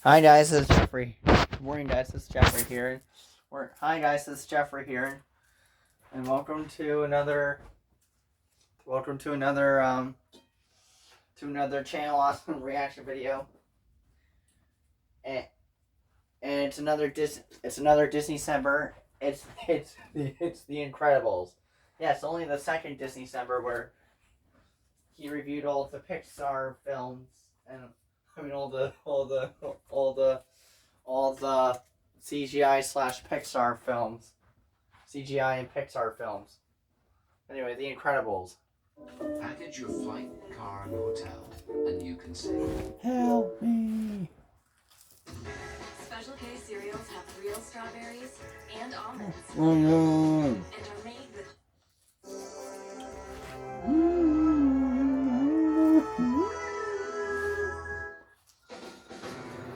Hi guys, this is Jeffrey. Good morning guys, this is Jeffrey here. Hi guys, this is Jeffrey here, and welcome to another channel awesome reaction video. And, it's another Disney December. It's the Incredibles. Yeah, it's only the second Disney December where he reviewed all of the Pixar films and all the CGI slash Pixar films. CGI and Pixar films. Anyway, The Incredibles. Package your flight, car, and hotel, and you can say, Help me. Special K cereals have real strawberries and almonds Mm-hmm. and are made with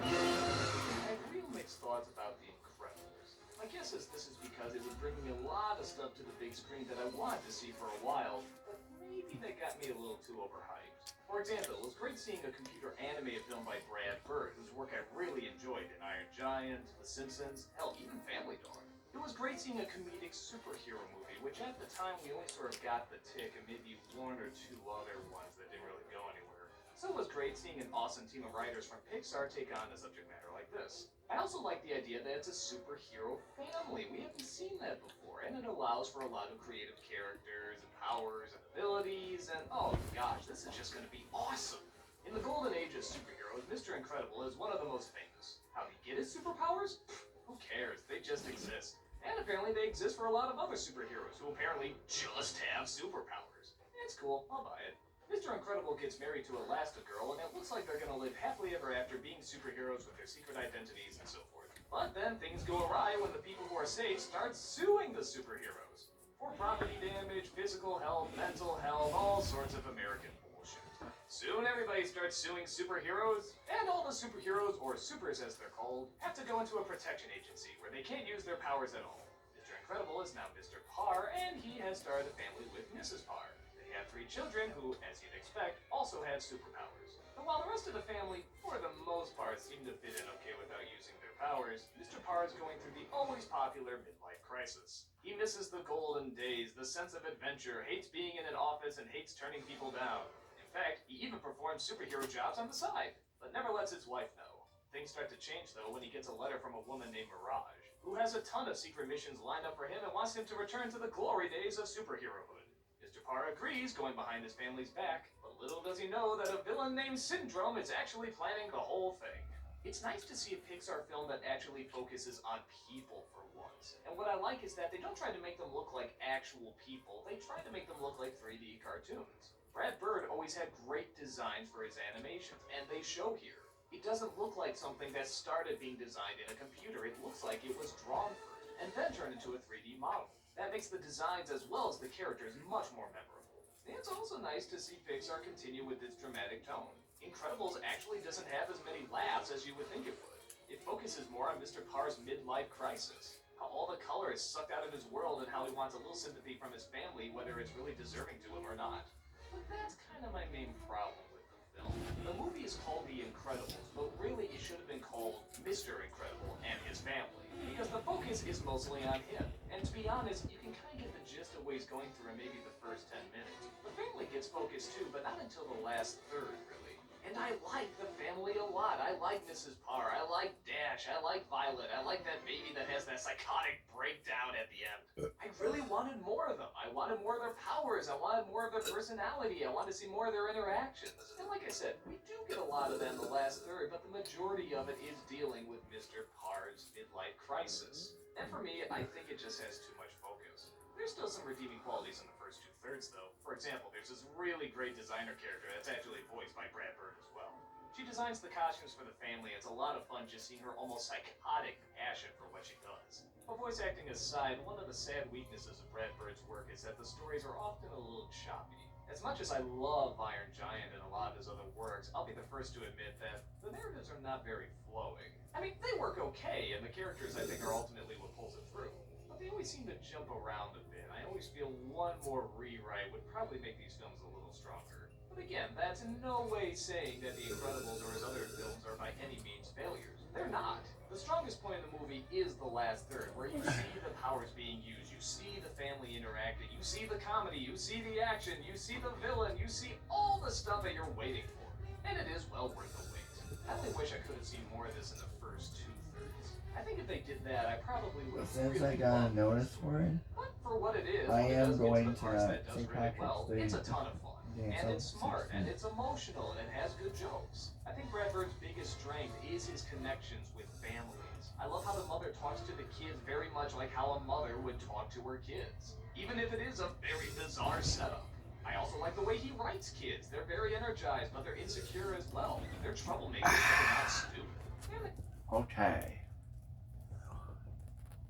I have real mixed thoughts about The Incredibles. My guess is this is because it was bringing a lot of stuff to the big screen that I wanted to see for a while, but maybe that got me a little too overhyped. For example, it was great seeing a computer animated film by Brad Bird, whose work I really enjoyed in Iron Giant, The Simpsons, hell, even Family Dog. It was great seeing a comedic superhero movie, which at the time we only sort of got the tick and maybe one or two other ones that didn't really go anywhere. So it was great seeing an awesome team of writers from Pixar take on a subject matter like this. I also like the idea that it's a superhero family. We haven't seen that before, and it allows for a lot of creative characters and powers and abilities, and oh gosh, this is just going to be awesome. In the golden age of superheroes, Mr. Incredible is one of the most famous. How did he get his superpowers? Who cares? They just exist. And apparently they exist for a lot of other superheroes who apparently just have superpowers. It's cool, I'll buy it. Mr. Incredible gets married to Elastigirl, and it looks like they're gonna live happily ever after being superheroes with their secret identities and so forth. But then things go awry when the people who are safe start suing the superheroes for property damage, physical health, mental health, all sorts of American bullshit. Soon everybody starts suing superheroes, and all the superheroes, or supers as they're called, have to go into a protection agency where they can't use their powers at all. Mr. Incredible is now Mr. Parr, and he has started a family with Mrs. Parr. They have 3 children who, as you'd expect, also have superpowers. And while the rest of the family, for the most part, seem to fit in okay without using their powers, Mr. Parr is going through the always popular midlife crisis. He misses the golden days, the sense of adventure, hates being in an office, and hates turning people down. In fact, he even performs superhero jobs on the side, but never lets his wife know. Things start to change, though, when he gets a letter from a woman named Mirage, who has a ton of secret missions lined up for him and wants him to return to the glory days of superherohood. Mr. Parr agrees, going behind his family's back, but little does he know that a villain named Syndrome is actually planning the whole thing. It's nice to see a Pixar film that actually focuses on people for once. And what I like is that they don't try to make them look like actual people, they try to make them look like 3D cartoons. Brad Bird always had great designs for his animations, and they show here. It doesn't look like something that started being designed in a computer, it looks like it was drawn first, and then turned into a 3D model. That makes the designs as well as the characters much more memorable. And it's also nice to see Pixar continue with its dramatic tone. Incredibles actually doesn't have as many laughs as you would think it would. It focuses more on Mr. Parr's midlife crisis, how all the color is sucked out of his world and how he wants a little sympathy from his family, whether it's really deserving to him or not. But that's kind of my main problem with the film. The movie is called The Incredibles, but really it should have been called Mr. Incredible and His Family, because the focus is mostly on him. And to be honest, you can kind of get the gist of what he's going through in maybe the first 10 minutes. The family gets focused too, but not until the last third, really. And I like the family a lot. I like Mrs. Parr. I like Dash. I like Violet. I like that baby that has that psychotic breakdown at the end. I really wanted more of them. I wanted more of their powers. I wanted more of their personality. I wanted to see more of their interactions. And like I said, we do get a lot of that in the last third, but the majority of it is dealing with Mr. Parr's midlife crisis. And for me, I think it just has too much focus. There's still some redeeming qualities in the first 2/3, though. For example, there's this really great designer character that's actually voiced by Brad Bird as well. She designs the costumes for the family. It's a lot of fun just seeing her almost psychotic passion for what she does. But voice acting aside, one of the sad weaknesses of Brad Bird's work is that the stories are often a little choppy. As much as I love Iron Giant and a lot of his other works, I'll be the first to admit that the narratives are not very flowing. I mean, they work okay, and the characters I think are ultimately what pulls it through. But they always seem to jump around a bit. I always feel one more rewrite would probably make these films a little stronger. But again, that's in no way saying that The Incredibles or his other films are by any means failures. last third, where you see the powers being used, you see the family interacting, you see the comedy, you see the action, you see the villain, you see all the stuff that you're waiting for. And it is well worth the wait. I only wish I could have seen more of this in the first 2/3. I think if they did that, I probably would have Since really I got a loved notice it. for it, But for what it is, I when it am does get going the to parts that does St. really Patrick's well, Day it's a ton of fun. dance And out it's smart, 16. and it's emotional, and it has good jokes. I think Brad Bird's biggest strength is his connections with families. I love how the mother talks to the kids very much like how a mother would talk to her kids, even if it is a very bizarre setup. I also like the way he writes kids. They're very energized, but they're insecure as well. They're troublemakers, but they're not stupid. And Okay.